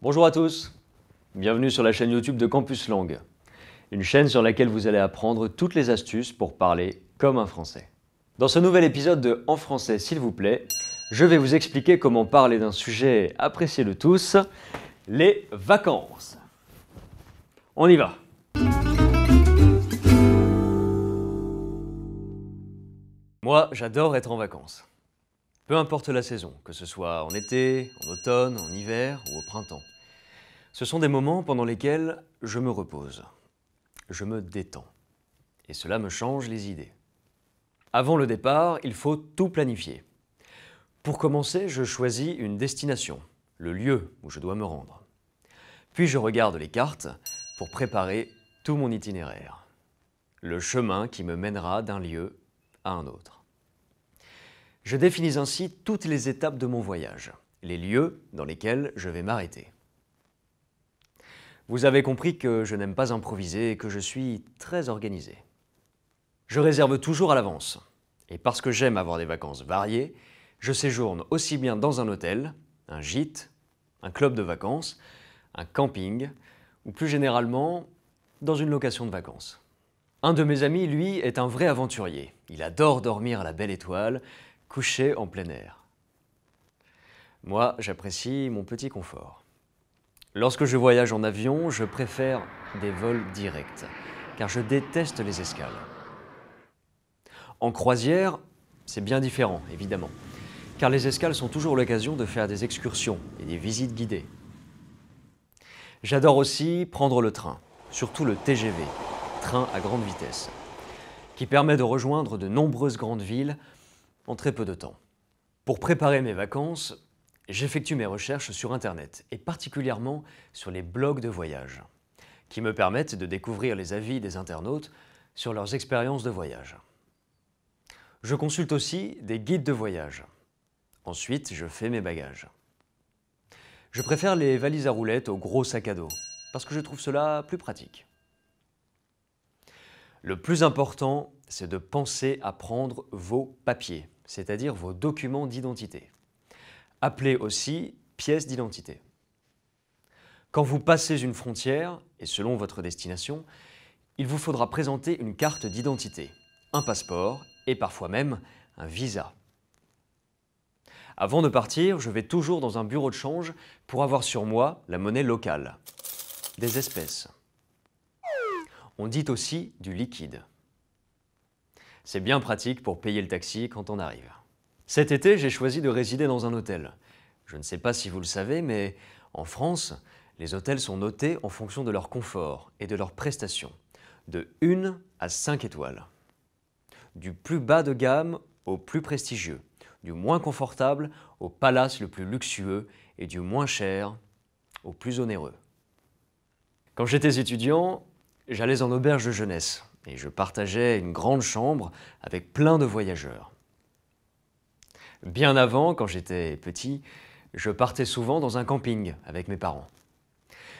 Bonjour à tous, bienvenue sur la chaîne YouTube de Campus Langue, une chaîne sur laquelle vous allez apprendre toutes les astuces pour parler comme un Français. Dans ce nouvel épisode de En français s'il vous plaît, je vais vous expliquer comment parler d'un sujet apprécié de tous, les vacances. On y va. Moi, j'adore être en vacances. Peu importe la saison, que ce soit en été, en automne, en hiver ou au printemps. Ce sont des moments pendant lesquels je me repose, je me détends, et cela me change les idées. Avant le départ, il faut tout planifier. Pour commencer, je choisis une destination, le lieu où je dois me rendre. Puis je regarde les cartes pour préparer tout mon itinéraire, le chemin qui me mènera d'un lieu à un autre. Je définis ainsi toutes les étapes de mon voyage, les lieux dans lesquels je vais m'arrêter. Vous avez compris que je n'aime pas improviser et que je suis très organisé. Je réserve toujours à l'avance. Et parce que j'aime avoir des vacances variées, je séjourne aussi bien dans un hôtel, un gîte, un club de vacances, un camping ou plus généralement dans une location de vacances. Un de mes amis, lui, est un vrai aventurier. Il adore dormir à la belle étoile, couché en plein air. Moi, j'apprécie mon petit confort. Lorsque je voyage en avion, je préfère des vols directs, car je déteste les escales. En croisière, c'est bien différent, évidemment, car les escales sont toujours l'occasion de faire des excursions et des visites guidées. J'adore aussi prendre le train, surtout le TGV, train à grande vitesse, qui permet de rejoindre de nombreuses grandes villes en très peu de temps. Pour préparer mes vacances, j'effectue mes recherches sur Internet et particulièrement sur les blogs de voyage, qui me permettent de découvrir les avis des internautes sur leurs expériences de voyage. Je consulte aussi des guides de voyage. Ensuite, je fais mes bagages. Je préfère les valises à roulettes aux gros sacs à dos, parce que je trouve cela plus pratique. Le plus important, c'est de penser à prendre vos papiers, c'est-à-dire vos documents d'identité, appelés aussi pièces d'identité. Quand vous passez une frontière, et selon votre destination, il vous faudra présenter une carte d'identité, un passeport et parfois même un visa. Avant de partir, je vais toujours dans un bureau de change pour avoir sur moi la monnaie locale, des espèces. On dit aussi du liquide. C'est bien pratique pour payer le taxi quand on arrive. Cet été, j'ai choisi de résider dans un hôtel. Je ne sais pas si vous le savez, mais en France, les hôtels sont notés en fonction de leur confort et de leurs prestations, de 1 à 5 étoiles. Du plus bas de gamme au plus prestigieux, du moins confortable au palace le plus luxueux et du moins cher au plus onéreux. Quand j'étais étudiant, j'allais en auberge de jeunesse et je partageais une grande chambre avec plein de voyageurs. Bien avant, quand j'étais petit, je partais souvent dans un camping avec mes parents.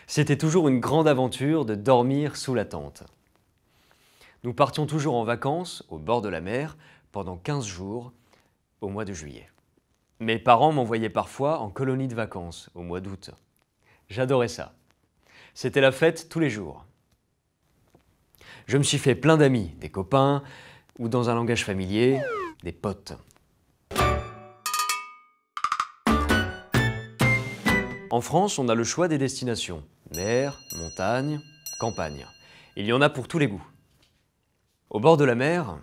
C'était toujours une grande aventure de dormir sous la tente. Nous partions toujours en vacances au bord de la mer pendant 15 jours au mois de juillet. Mes parents m'envoyaient parfois en colonie de vacances au mois d'août. J'adorais ça. C'était la fête tous les jours. Je me suis fait plein d'amis, des copains, ou dans un langage familier, des potes. En France, on a le choix des destinations, mer, montagne, campagne. Il y en a pour tous les goûts. Au bord de la mer,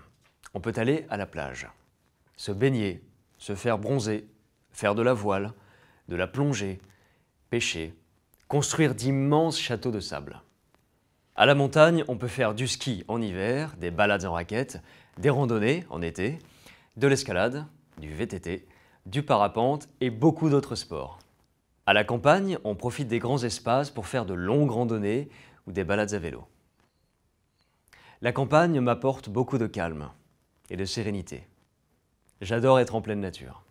on peut aller à la plage, se baigner, se faire bronzer, faire de la voile, de la plongée, pêcher, construire d'immenses châteaux de sable. À la montagne, on peut faire du ski en hiver, des balades en raquettes, des randonnées en été, de l'escalade, du VTT, du parapente et beaucoup d'autres sports. À la campagne, on profite des grands espaces pour faire de longues randonnées ou des balades à vélo. La campagne m'apporte beaucoup de calme et de sérénité. J'adore être en pleine nature.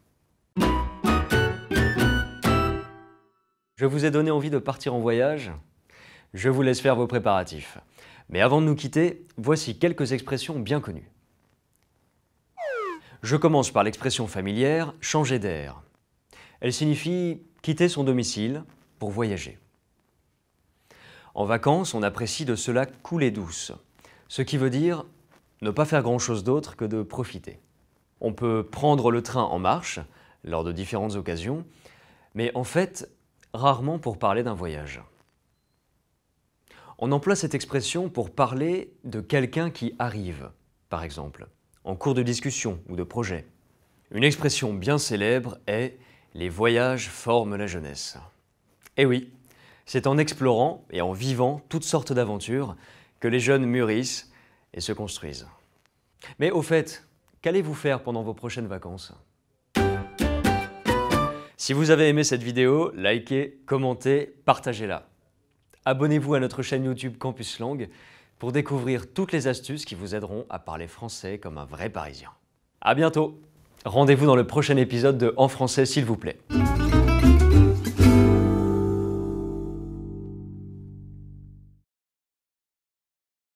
Je vous ai donné envie de partir en voyage ? Je vous laisse faire vos préparatifs. Mais avant de nous quitter, voici quelques expressions bien connues. Je commence par l'expression familière « changer d'air ». Elle signifie quitter son domicile, pour voyager. En vacances, on apprécie de cela couler douce, ce qui veut dire ne pas faire grand-chose d'autre que de profiter. On peut prendre le train en marche, lors de différentes occasions, mais en fait, rarement pour parler d'un voyage. On emploie cette expression pour parler de quelqu'un qui arrive, par exemple, en cours de discussion ou de projet. Une expression bien célèbre est « les voyages forment la jeunesse ». Eh oui, c'est en explorant et en vivant toutes sortes d'aventures que les jeunes mûrissent et se construisent. Mais au fait, qu'allez-vous faire pendant vos prochaines vacances ? Si vous avez aimé cette vidéo, likez, commentez, partagez-la. Abonnez-vous à notre chaîne YouTube Campus Langue pour découvrir toutes les astuces qui vous aideront à parler français comme un vrai Parisien. À bientôt! Rendez-vous dans le prochain épisode de En français s'il vous plaît.